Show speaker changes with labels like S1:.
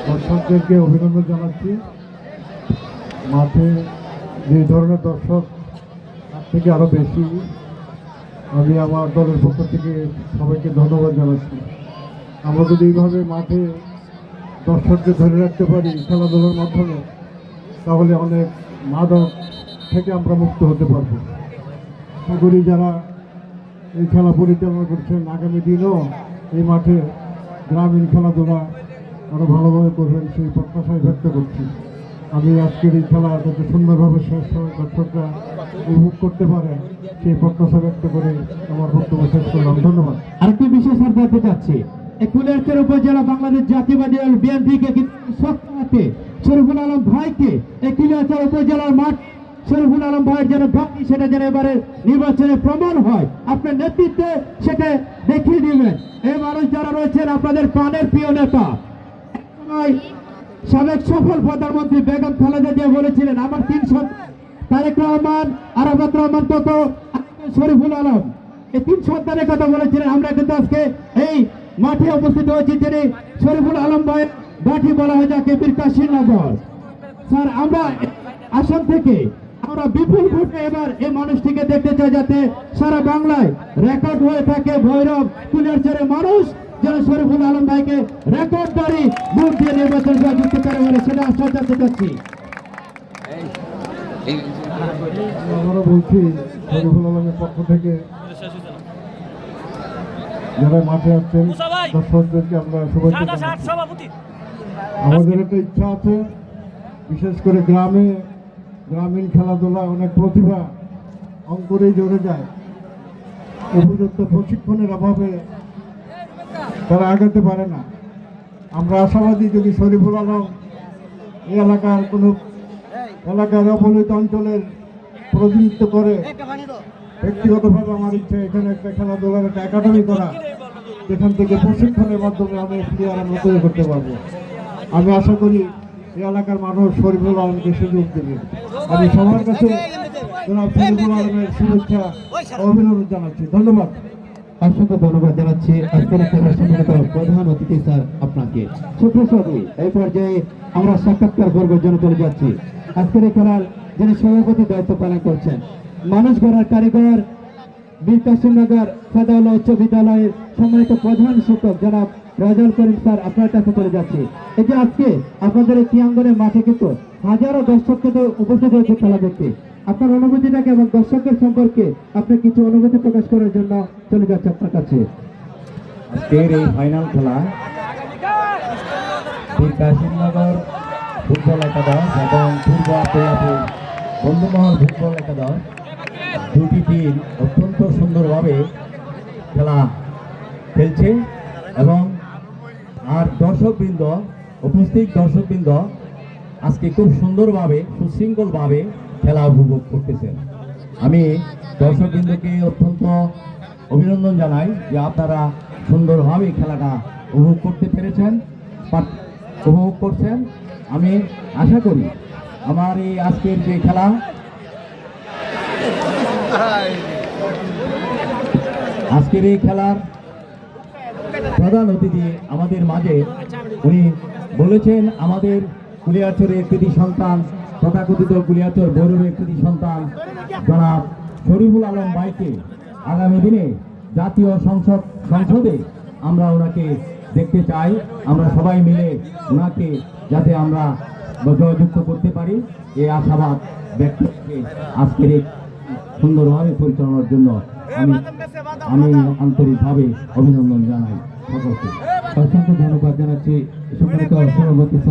S1: দর্শকদেরকে অভিনন্দন জানাচ্ছি। মাঠে যে ধরনের দর্শক তার থেকে আরও বেশি আমি আমার দলের পক্ষ থেকে সবাইকে ধন্যবাদ জানাচ্ছি। আমরা যদি এইভাবে মাঠে দর্শকদের ধরে রাখতে পারি খেলাধুলার মাধ্যমে, তাহলে অনেক মাদক থেকে আমরা মুক্ত হতে পারবো। আশা করি যারা এই খেলা পরিচালনা করছেন আগামী দিনও এই মাঠে গ্রামীণ খেলাধুলা আরও ভালোভাবে করবেন সেই প্রত্যাশায় ব্যক্ত করছি। আমি আজকের এই খেলা যাতে সুন্দরভাবে শেষ হয়, দর্শকরা উপভোগ করতে পারে সেই প্রত্যাশা ব্যক্ত করে আমার বক্তব্য শেষ করলাম। ধন্যবাদ।
S2: আরেকটি বিশেষ জানতে চাচ্ছি, কুলিয়ারচর উপজেলা বাংলাদেশ জাতীয়বাদী দল বিএনপিকে সপ্তাহে শরীফুল আলম ভাইকে এই কুলিয়ারচর উপজেলার মাঠ শরীফুল আলম ভাইয়ের যেন ভক্তি সেটা যেন এবারে নির্বাচনে প্রমাণ হয়, আপনার নেতৃত্বে সেটা দেখিয়ে দিবেন। এই মানুষ যারা রয়েছেন আপনাদের প্রাণের প্রিয় নেতা, সাবেক সফল প্রধানমন্ত্রী বেগম খালেদা জিয়া বলেছিলেন আমার 3 সন্তান তারেক রহমান, আরাফাত রহমান তত শরীফুল আলম, এই 3 সন্তানের কথা বলেছিলেন। আমরা কিন্তু আজকে এই মাঠে উপস্থিত হয়েছি যিনি শরীফুল আলম ভাই মাঠে বলা হয় যাকে বীর কাশীনগর। স্যার আমরা আসন থেকে আমরা বিপুল ভোটে এবার এই মানুষটিকে দেখতে চাই যাতে সারা বাংলায় রেকর্ড হয়ে থাকে। ভৈরব কুলিয়ারচরের মানুষ যেন শরীফুল আলম ভাইকে রেকর্ডদারি ভোট দিয়ে নির্বাচন যুক্ত করে বলে সেটা আশ্বাস জানতে চাচ্ছি।
S1: আমরা বলছি শরীফুল আলমের পক্ষ থেকে যারা মাঠে আসছেন দর্শকদেরকে আমরা শুভেচ্ছা জানাচ্ছি। আমাদের একটা ইচ্ছা আছে, বিশেষ করে গ্রামীণ খেলাধুলা অনেক প্রতিভা অঙ্কুরেই জড়ে যায়, উপযুক্ত প্রশিক্ষণের অভাবে তারা আগাতে পারে না। আমরা আশাবাদী যদি শরীফুল আলম এই এলাকার অবহেলিত অঞ্চলের প্রতিনিধিত্ব করে, ব্যক্তিগতভাবে আমার ইচ্ছা এখানে একটা খেলাধুলার একটা একাডেমি করা, যেখান থেকে প্রশিক্ষণের মাধ্যমে অনেক প্লেয়ার আমরা তৈরি করতে পারবো। আমি আশা করি এই এলাকার মানুষ শরীফুল আলমকে সুযোগ দেবে। আমি সবার কাছে জনাব শরীফুল আলমের শুভেচ্ছা ও অভিনন্দন জানাচ্ছি। ধন্যবাদ।
S2: অসংখ্য ধন্যবাদ জানাচ্ছি আজকের খেলার সম্মানিত প্রধান অতিথি স্যার আপনাকে। সুপ্রসদী এই পর্যায়ে আমরা সাক্ষাৎকার পর্বের জন্য চলে যাচ্ছি। আজকের এই খেলার যিনি সভাপতি দায়িত্ব পালন করছেন মানুষ গড়ার কারিগর বীর কাশীনগর সাদাউল্লাহ উচ্চ বিদ্যালয়ের সম্মানিত প্রধান শিক্ষক জনাব রাজাউল করিম স্যার আপনার কাছে চলে যাচ্ছি। এই যে আজকে আপনাদের এই ক্রীড়াঙ্গনের মাঠে কিন্তু হাজারো দর্শককে তো উপস্থিত হয়েছে খেলা দেখতে, আপনার অনুভূতিটাকে এবং দর্শকের সম্পর্কে আপনি কিছু অনুভূতি প্রকাশ করার জন্য চলে যাচ্ছে আপনার কাছে।
S3: আজকের এই ফাইনাল খেলা বীর কাশীনগর ফুটবল একাদশ এবং পূর্ব আবদুল্লাপুর বন্ধুমহল ফুটবল একাদশ দুটি টিম অত্যন্ত সুন্দরভাবে খেলা খেলছে এবং আর উপস্থিত দর্শকবৃন্দ আজকে খুব সুন্দরভাবে সুশৃঙ্খলভাবে খেলা উপভোগ করতেছেন। আমি দর্শকবৃন্দকে অত্যন্ত অভিনন্দন জানাই যে আপনারা সুন্দরভাবে খেলাটা উপভোগ করছেন। আমি আশা করি আমার এই আজকের যে খেলা আজকের এই খেলার প্রধান অতিথি আমাদের মাঝে উনি বলেছেন আমাদের কুলিয়ারচরের কৃতি সন্তান তথাকথিত কুলিয়ারচর ভৈরবের কৃতি সন্তান জনাব শরীফুল আলম ভাইকে আগামী দিনে জাতীয় সংসদে আমরা ওনাকে দেখতে চাই। আমরা সবাই মিলে ওনাকে যাতে আমরা জয়যুক্ত করতে পারি এই আশাবাদ ব্যক্ত করে আজকের এই সুন্দরভাবে পরিচালনার জন্য আমি আন্তরিকভাবে অভিনন্দন জানাই সকলকে।
S2: অসংখ্য ধন্যবাদ জানাচ্ছি সম্মানিত সভাপতি স্যার।